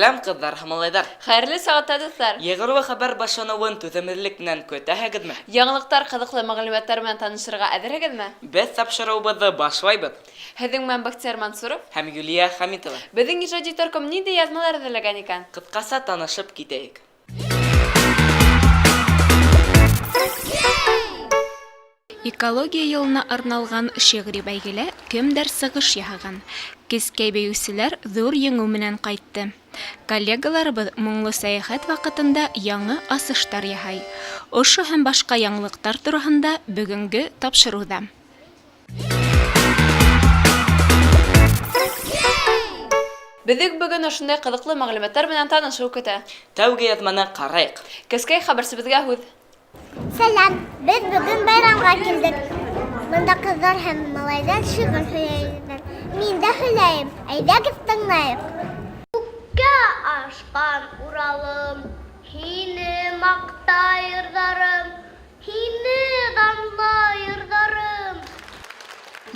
Сәлам кыздар һәм малайҙар. Хәйерле сәгатьтә дуслар. Егырлы хәбәр башланыуын түҙемлелек менән көтәһегеҙме? Яңылыҡтар, ҡыҙыҡлы мәғлүмәттәр менән танышырға әҙерһегеҙме? Беҙ тапшырыуыбыҙҙы башлайбыҙ. Һеҙҙең менән Бахтияр Мансуров Һәм Юлия Хәмитова. Беҙҙең ижади торком ниндәй яҙмалар әҙерләгән икән? Ҡыҫҡаса танышып китәйек. Экология йылына арналған шиғри бәйгелә кемдер сығыш яһаған. Кескәй бейеүселәр ҙур еңеү менән ҡайтты. Коллегаларыбыҙ моңло сәйәхәт ваҡытында яңы асыштар яһай. Ошо һәм башҡа яңылыҡтар тураһында бөгөнгө тапшырыуҙа. Беҙҙең бөгөн ошондай ҡыҙыҡлы мәғлүмәттәр менән танышыу көтә. Тәүге яҙманы ҡарайыҡ. Кескәй хәбәрсебеҙгә һүҙ. Сәлам, беҙ бөгөн байрамға килдек. Бында ҡыҙҙар һәм малайҙар шиғыр һөйләйҙәр. Мин дә һөйләйем. Әйҙәгеҙ тыңлайыҡ. Күккә ашҡан Уралым, һине маҡта йырҙарым, һине данлы йырҙарым.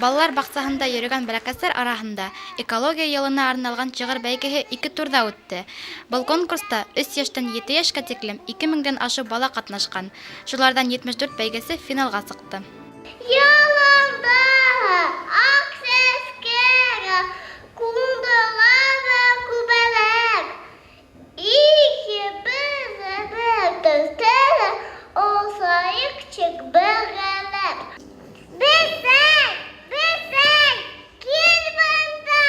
Балалар баҡсаһында йөрөгән бәләкәстәр араһында экология йылына арналған шиғыр бәйгеһе 2 турҙа үтте. Был конкурста 3 йәштән 7 йәшкә тиклем 2000-дән ашыу бала ҡатнашҡан. Шуларҙан 74 бәйгесе финалға сыҡты. Яланда аҡ сәскәгә ҡундылары күбәләк. Икебеҙҙе төҫтәре осайыҡ бөгәләп. Бесәй, бесәй, кил бында.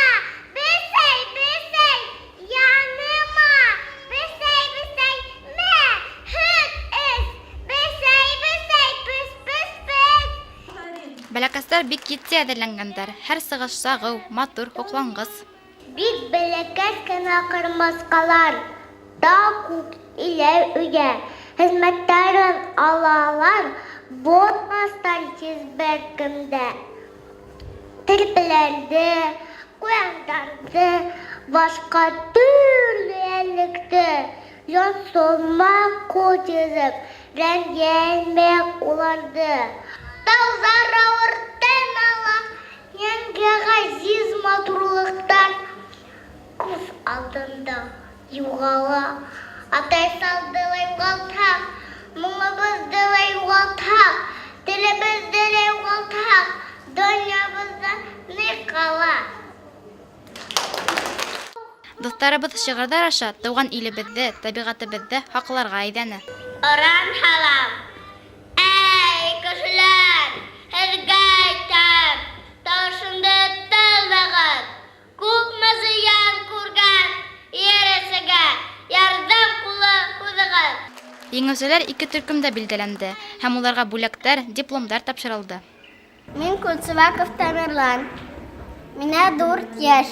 Бесәй, яныма. Бесәй, мә, һөт эс. Бесәй, пес. Бәләкәстәр бик етди әҙерләнгәндәр. Һәр сығыш сағыу, матур, һоҡланғыс. Бик бәләкәс кенә ҡырмыҫҡалар да күп иләү өйә. Хеҙмәттәрен алалар, ботмастан тиз бер кемдә. Терпеләрҙе, ҡуяндарҙы, башҡа төрлө йәнлекте. Йонсолма ҡул тизеп, рәнйәлмәй уларҙы. Тауҙар ауыртын ала, йәнгә ғәзиз матурлыҡтар. Күҙ алдында юғала, атай салды ла юғалтһаҡ, моңобоҙҙо ла юғалтһаҡ, телебеҙҙе лә юғалтһаҡ, донъябыҙҙа ни ҡала? Дуҫтарыбыҙ шиғырҙар аша тыуған илебеҙҙе, тәбиғәтебеҙҙе һаҡларға әйҙәне. Оран һалам. Эй, кешеләр, һеҙгә әйтәм, тауышымды тыңлағыҙ. Күпме зыян күргән ересегә ярҙам ҡулы һуҙығыҙ. Еңеүселәр 2 төркөмдә билдәләнде һәм уларға бүләктәр, дипломдар тапшырылды. Мин Кунцеваков Тамерлан. Миңә 4 йәш.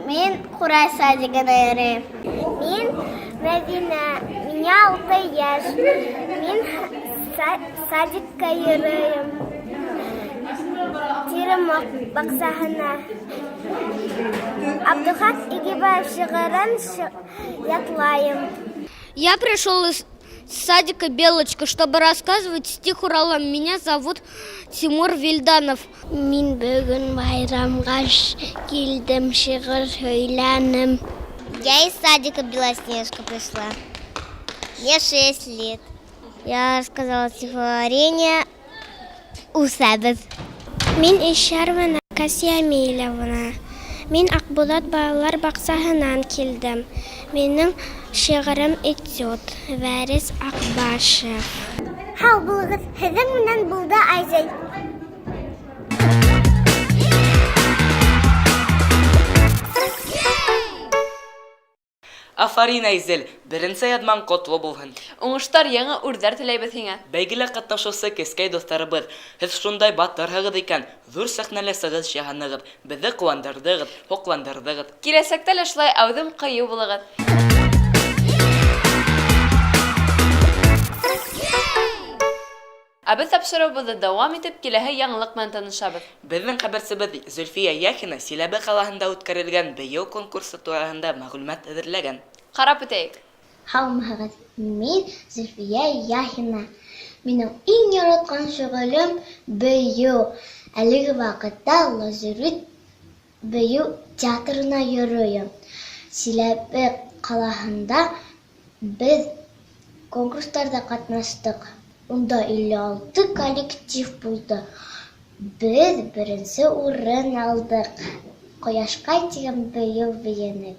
Мин Ҡурай садигына йөрөйөм. Мин Мәҙинә. Миңә 6 йәш. Мин садикка йөрөйөм. Тирем баҡсаһына. Абдухак Игебаев шиғырын ятлайым. Я пришел из садика «Белочка», чтобы рассказывать стих Уралам. Меня зовут Тимур Вильданов. Мин бөгөн байрамға килдем, шиғыр һөйләнем. Я из садика «Белоснежка» пришла. Мне 6 лет. Я рассказала стихотворение «Усәбеҙ». Мин Ишәрвана Касьямиловна. Мин Аҡбуҙат балалар баҡсаһынан килдем. Минең шиғырым этюд. Вәрис Аҡбашев. Һау булығыҙ. Һеҙҙең менән булды Айзел. Афарин Айзел, беренсе яҙмаң ҡотло булһын. Уңыштар, яңы үрҙәр теләйбеҙ һиңә. Бәйгелә ҡатнашыусы кескәй дуҫтарыбыҙ, һеҙ шундай батырһығыҙ икән, ҙур сәхнәлә сығыш яһанығыҙ, беҙҙе ҡыуандырҙығыҙ, һоҡландырҙығыҙ. Киләсәктә лә шулай әүҙем ҡыйыу булығыҙ. Ә беҙ тапшырыуыбыҙҙы дауам итеп, киләһе яңылыҡ менән танышабыҙ. Беҙҙең хәбәрсебеҙ Зөлфиә Яхина Силәбе ҡалаһында үткәрелгән бейеү конкурсы тураһында мәғлүмәт әҙерләгән. Ҡарап үтәйек. Һаумыһығыҙ. Мин Зөлфиә Яхина. Минең иң яратҡан шөғөлөм бейеү. Әлеге ваҡытта лазурит бейеу театрына йөрөйем. Силәбе калаһында без конкурстарда катнаштык. Унда 56 коллектив булды. Без беренче урын алдык. Кояшка дигән бейеу бейенек.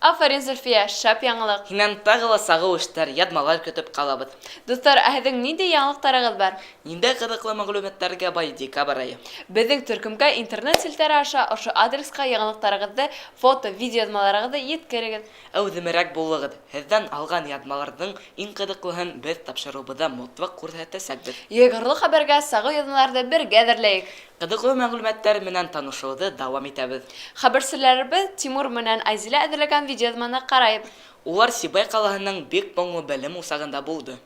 Афарин Зөлфия, шәп яңылык. Һинән тагы ла сагыу эштәр, ядмалар көтөп калабыз. Дуслар, әһеҙҙең ниндәй яңылыҡтарығыҙ бар? Ниндәй кызыклы мәғлүмәттәргә бай декабрь айы. Беҙҙең төркөмгә интернет селтәре аша ошо адресҡа яңылыҡтарығыҙҙы, фото, видео яҙмаларығыҙҙы еткерегеҙ. Әүҙемерәк булығыҙ. Һеҙҙән алған ядмаларҙың иң ҡыҙыҡлыһын беҙ тапшырыуыбыҙҙа мотлаҡ күрһәтәсәкбеҙ. Йыйғырлы хәбәргә сағыу яҙмаларҙы бергә әҙерләйек. Ҡыҙыҡлы мәғлүмәттәр менән танышыуҙы дауам итәбеҙ. Хәбәрселәребеҙ Тимур менән Айзилә әҙерләгән видеояҙманы ҡарайбыҙ. Улар Сибай ҡалаһының бик моңло белем усағында булды.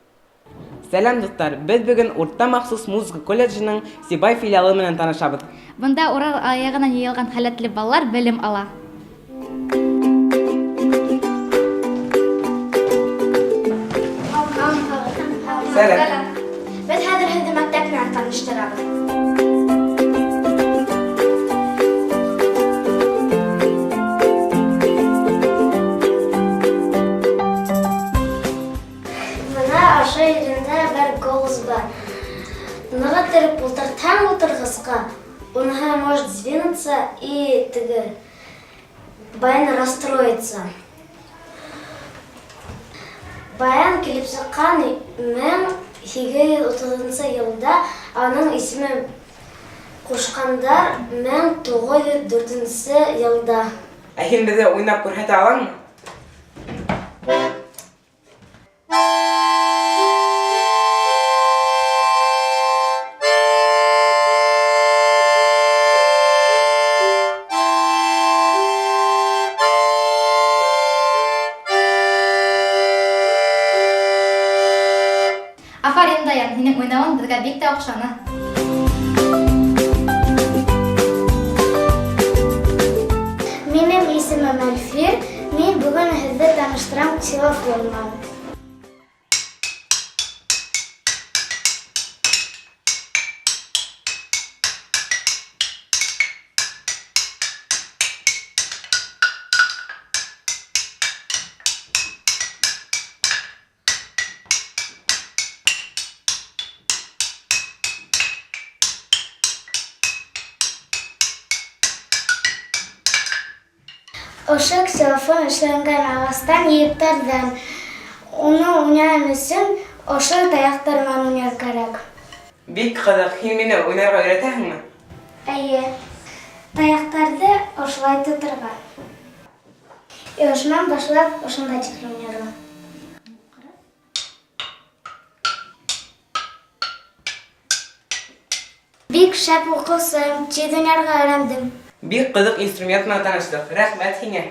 Сәлам дуҫтар, беҙ бөгөн урта махсус музыка колледжының Сибай филиалы менән танышабыҙ. Бында Урал аяғынан йыйылған һәләтле балалар белем ала. Сәлам. Без хәҙер һеҙҙе мәктәп менән таныштырабыҙ. Бына ошо ерендә бер голос бар. Уныға тереп ултыртһаң ултырғысҡа, уныһы может сдвинуться и теге баян расстроиться. Баян килеп сыҡҡан 1830 йылда, аның исеме ҡушҡандар 1904 йылда. Ә һин беҙҙе уйнап күрһәтә алаңмы? Афарин Даян, һинең уйнауың беҙгә бик тә оҡшаны. Минең исемем Әлфир. Мин бөгөн һеҙҙе таныштырам телефоннан. Ошо телефон эшләнгән ағастан ептәрҙән. Уны уйнаған өсөн ошо таяҡтар менән уйнар кәрәк. Бик ҡыҙыҡ, һин мине уйнарға өйрәтәһеңме? Әйе, таяҡтарҙы ошолай тоторға. Ошонан башлап ошонда тиклем уйнарға. Бик шәп уҡыусым, тиҙ уйнарға өйрәндем. Бик ҡыҙыҡ инструмент менән таныштыҡ. Рәхмәт һиңә.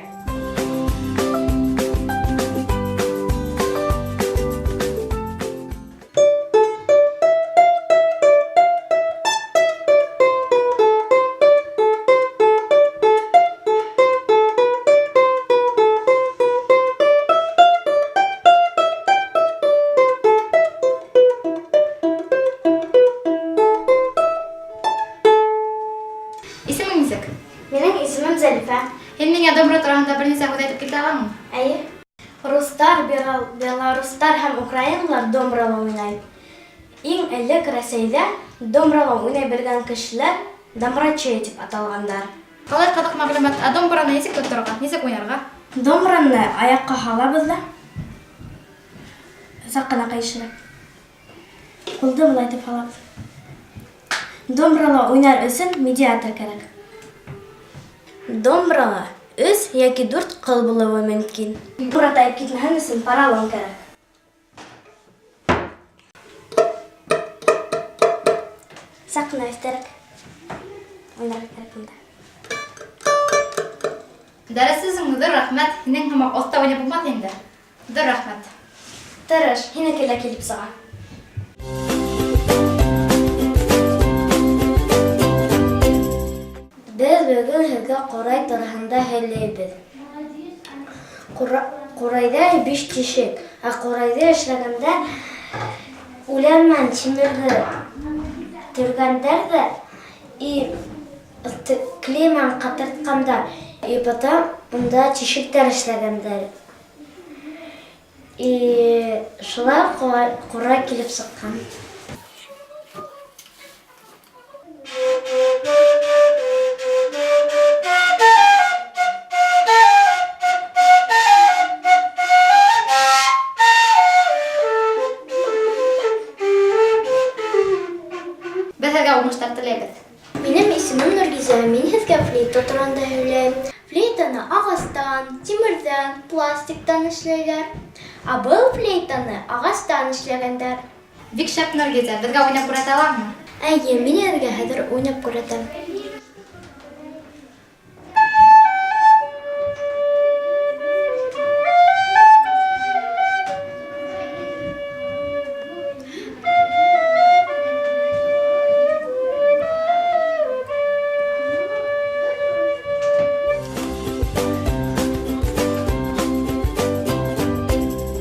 Исемең нисек? Минең исемем Зәлифә. Һин миңә домбыра тураһында бер нисә һүҙ әйтеп китә алаңмы? Әйе. Рустар, белорустар һәм украиналар домбырала уйнай. Иң элек Рәсәйҙә домбырала уйнай белгән кешеләр домбрачы дип аталгандар. Ҡалай ҡыҙыҡ мәғлүмәт. Ә домбыраны нисек тоторға? Нисек уйнарға? Домбыраны аяҡҡа һалабыҙ да саҡ ҡына ҡыйшырып. Ҡулды былай итеп һалабыҙ. Домбырала уйнар өсөн медиатор кәрәк. Домбырала 3 йәки 4 ҡыл булыуы мөмкин. Домбыра тайып китмәһен өсөн поролон кәрәк. Саҡ ҡына өҫтәрәк. Уйнарға кәрәк унда. Дәресең ҙур рәхмәт. Һинең һымаҡ оҫта уйнап булмаҫ инде. Ҙур рәхмәт. Тырыш, һинеке лә килеп сыға. Без бөгөн һеҙгә ҡурай тураһында һөйләйбеҙ. Ҡурайҙа 5 тишек, ә ҡурайҙы эшләгәндә үлән менән тимерҙе түргәндәр дә и клейман катырткандар, и потом унда чишектер эшләгәндәр. И шулай кура килеп сыккан. Без һәргә уңышлар теләйбез. Минем исемем Нургиза, мин һеҙгә флейта турында һөйләйем. Флейтаны ағастан, тимердән, пластиктан эшләйләр. Ә был флейтаны ағастан эшләгәндәр. Бик шәп Нургиза, безгә уйнап күрсәтә аламы? Әйе, мин һеҙгә хәҙер уйнап күрәтәм.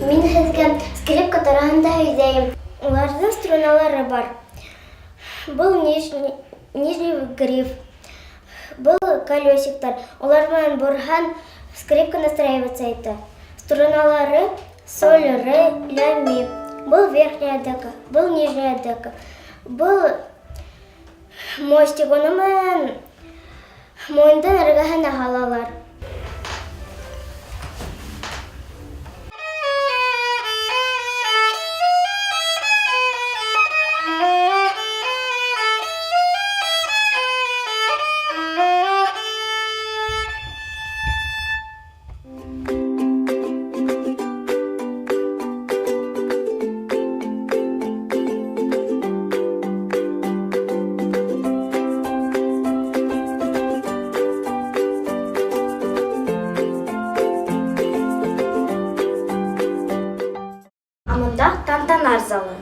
Мин һеҙгә скрипка тураһында һөйләйем. Уларҙың струналары бар. Был нижний гриф. Был колесиктар. Улар менән бурһан скрипка настраиваться итә. Струналары соль, ре, ля, ми. Был верхняя дека, был нижняя дека. Был мостик, уны менән муйындан эргәһенә һалалар. Амында тантанар залы.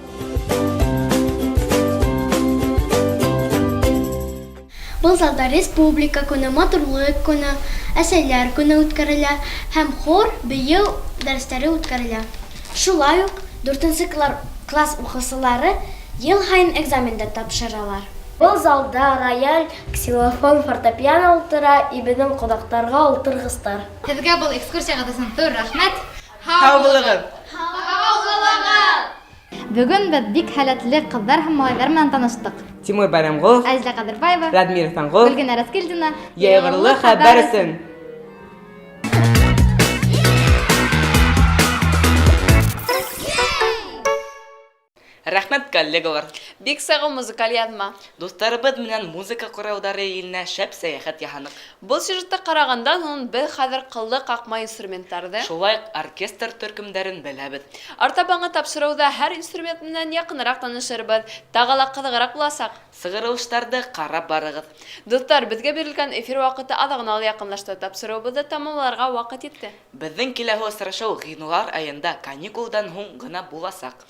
Был залда республика көне, матурлык көне, әсәрләр көне үткәрелә һәм хор, бейеү дәресләре үткәрелә. Шулай ук 4-нче класс укучылары ел һайын экзаменда тапшыралар. Был залда рояль, ксилофон, фортепиано утыра и безнең кунакларга утыргыстар. Һеҙгә был экскурсияға да зур рәхмәт. Һау булығыз! Бөгөн беҙ бик һәләтле ҡыҙҙар һәм малайҙар менән таныштыҡ. Тимур Байрамғол, Әзлә Ҡадырбаева, Радмир Таңғол, Гөлгенә Рәскелдина. йайғырлы хәбәр өсөн. Рәхмәт, коллегалар. Бик сағым музыкаль яҙма. Дуҫтарыбыҙ менән музыка ҡоралдары иленә шәп сәйәхәт яһаныҡ. Был сюжетты ҡарағандан һуң беҙ хәҙер ҡыллы ҡаҡма инструментарҙы, Шулай оркестр төркөмдәрен беләбеҙ. артабанғы тапшырыуҙа һәр инструмент менән яҡыныраҡ танышырбыҙ, тағы ла ҡыҙығыраҡ буласаҡ. Сығырылыштарҙы ҡарап барығыҙ. Дуҫтар, беҙгә бирелгән эфир ваҡыты аҙ ғына яҡынлашты. Тапшырыуыбыҙҙы тамамларға ваҡыт етте. Беҙҙең киләһе осрашыу ғинуар айында каникулдан һуң ғына буласаҡ.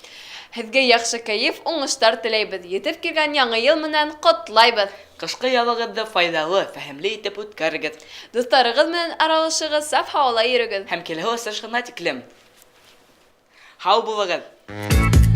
Һеҙгә яҡшы кәйеф, уңыштар теләйбеҙ. Етеп килгән яңы йыл менән ҡотлайбыҙ. Ҡышҡы ялығыҙҙы файҙалы, фәһемле итеп үткәрегеҙ. Дуҫтарығыҙ менән аралашығыҙ, саф һауала йөрөгөҙ. Һәм киләһе осрашҡына тиклем һау булығыҙ.